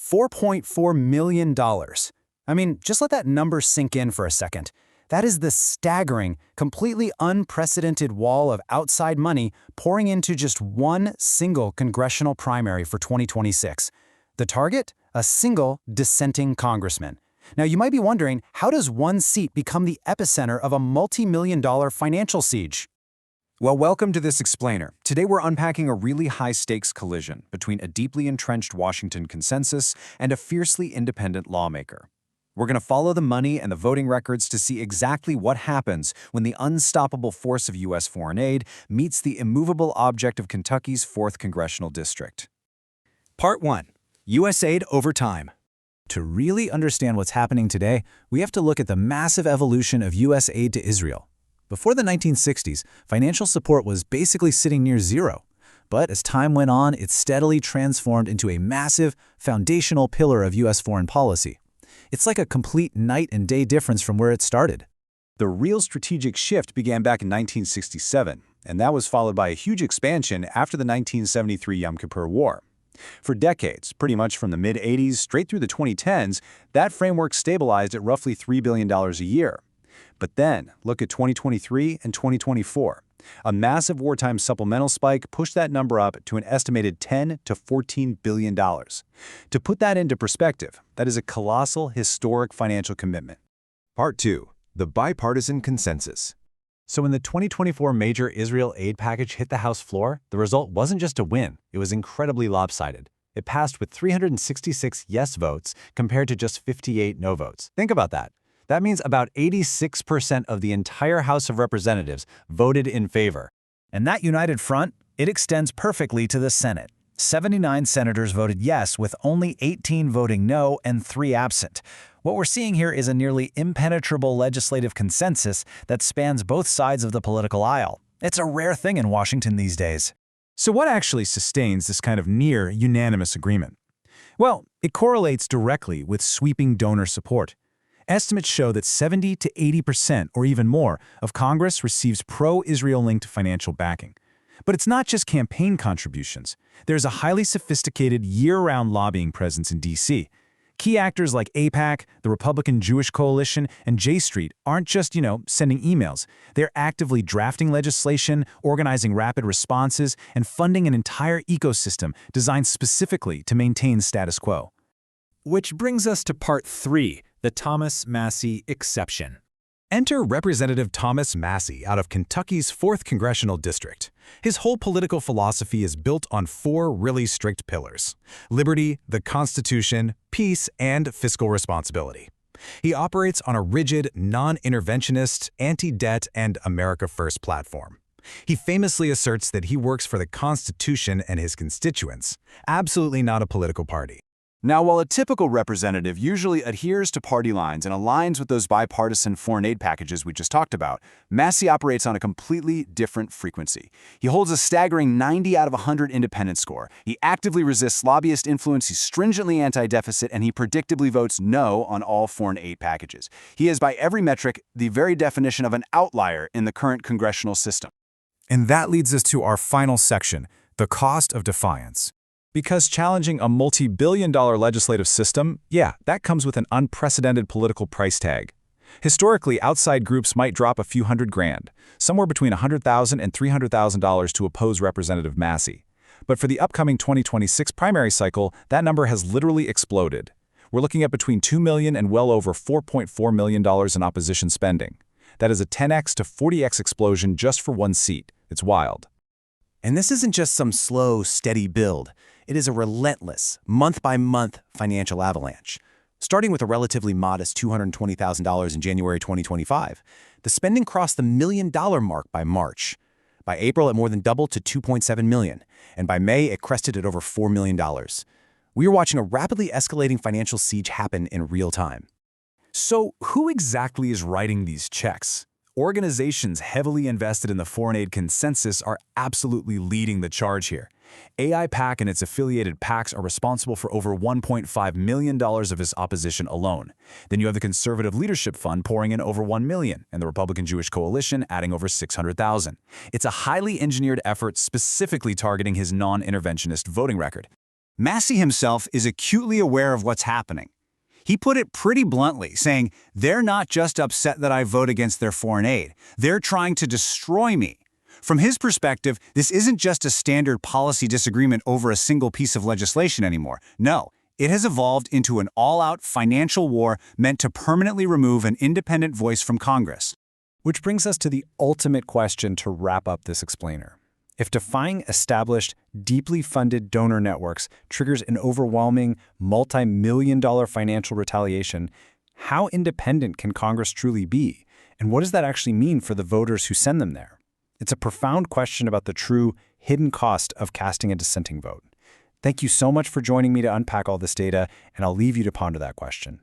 $4.4 million. I mean, just let that number sink in for a second. That is the staggering, completely unprecedented wall of outside money pouring into just one single congressional primary for 2026. The target? A single dissenting congressman. Now, you might be wondering, how does one seat become the epicenter of a multi-million-dollar financial siege? Well, welcome to this explainer. Today we're unpacking a really high-stakes collision between a deeply entrenched Washington consensus and a fiercely independent lawmaker. We're going to follow the money and the voting records to see exactly what happens when the unstoppable force of U.S. foreign aid meets the immovable object of Kentucky's 4th Congressional District. Part 1. U.S. aid over time. To really understand what's happening today, we have to look at the massive evolution of U.S. aid to Israel. Before the 1960s, financial support was basically sitting near zero. But as time went on, it steadily transformed into a massive, foundational pillar of U.S. foreign policy. It's like a complete night and day difference from where it started. The real strategic shift began back in 1967, and that was followed by a huge expansion after the 1973 Yom Kippur War. For decades, pretty much from the mid-'80s straight through the 2010s, that framework stabilized at roughly $3 billion a year. But then, look at 2023 and 2024. A massive wartime supplemental spike pushed that number up to an estimated $10 to $14 billion. To put that into perspective, that is a colossal, historic financial commitment. Part 2. The Bipartisan Consensus. So when the 2024 major Israel aid package hit the House floor, the result wasn't just a win, it was incredibly lopsided. It passed with 366 yes votes compared to just 58 no votes. Think about that. That means about 86% of the entire House of Representatives voted in favor. And that united front, it extends perfectly to the Senate. 79 senators voted yes, with only 18 voting no and 3 absent. What we're seeing here is a nearly impenetrable legislative consensus that spans both sides of the political aisle. It's a rare thing in Washington these days. So what actually sustains this kind of near unanimous agreement? Well, it correlates directly with sweeping donor support. Estimates show that 70 to 80% or even more of Congress receives pro-Israel-linked financial backing. But it's not just campaign contributions. There's a highly sophisticated year-round lobbying presence in D.C. Key actors like AIPAC, the Republican Jewish Coalition, and J Street aren't just, sending emails. They're actively drafting legislation, organizing rapid responses, and funding an entire ecosystem designed specifically to maintain status quo. Which brings us to Part 3, the Thomas Massie exception. Enter Representative Thomas Massie out of Kentucky's 4th Congressional District. His whole political philosophy is built on 4 really strict pillars: liberty, the Constitution, peace, and fiscal responsibility. He operates on a rigid, non-interventionist, anti-debt, and America First platform. He famously asserts that he works for the Constitution and his constituents, absolutely not a political party. Now, while a typical representative usually adheres to party lines and aligns with those bipartisan foreign aid packages we just talked about, Massie operates on a completely different frequency. He holds a staggering 90 out of 100 independence score. He actively resists lobbyist influence, he's stringently anti-deficit, and he predictably votes no on all foreign aid packages. He is, by every metric, the very definition of an outlier in the current congressional system. And that leads us to our final section, the cost of defiance. Because challenging a multi-billion-dollar legislative system, that comes with an unprecedented political price tag. Historically, outside groups might drop a few $100,000, somewhere between $100,000 and $300,000 to oppose Representative Massie. But for the upcoming 2026 primary cycle, that number has literally exploded. We're looking at between $2 million and well over $4.4 million in opposition spending. That is a 10x to 40x explosion just for one seat. It's wild. And this isn't just some slow, steady build. It is a relentless, month-by-month financial avalanche. Starting with a relatively modest $220,000 in January 2025, the spending crossed the $1 million mark by March. By April, it more than doubled to $2.7 million, and by May, it crested at over $4 million. We are watching a rapidly escalating financial siege happen in real time. So who exactly is writing these checks? Organizations heavily invested in the foreign aid consensus are absolutely leading the charge here. AIPAC and its affiliated PACs are responsible for over $1.5 million of this opposition alone. Then you have the Conservative Leadership Fund pouring in over $1 million, and the Republican Jewish Coalition adding over $600,000. It's a highly engineered effort specifically targeting his non-interventionist voting record. Massie himself is acutely aware of what's happening. He put it pretty bluntly, saying, "They're not just upset that I vote against their foreign aid. They're trying to destroy me." From his perspective, this isn't just a standard policy disagreement over a single piece of legislation anymore. No, it has evolved into an all-out financial war meant to permanently remove an independent voice from Congress. Which brings us to the ultimate question to wrap up this explainer. If defying established, deeply funded donor networks triggers an overwhelming, multi-million-dollar financial retaliation, how independent can Congress truly be? And what does that actually mean for the voters who send them there? It's a profound question about the true, hidden cost of casting a dissenting vote. Thank you so much for joining me to unpack all this data, and I'll leave you to ponder that question.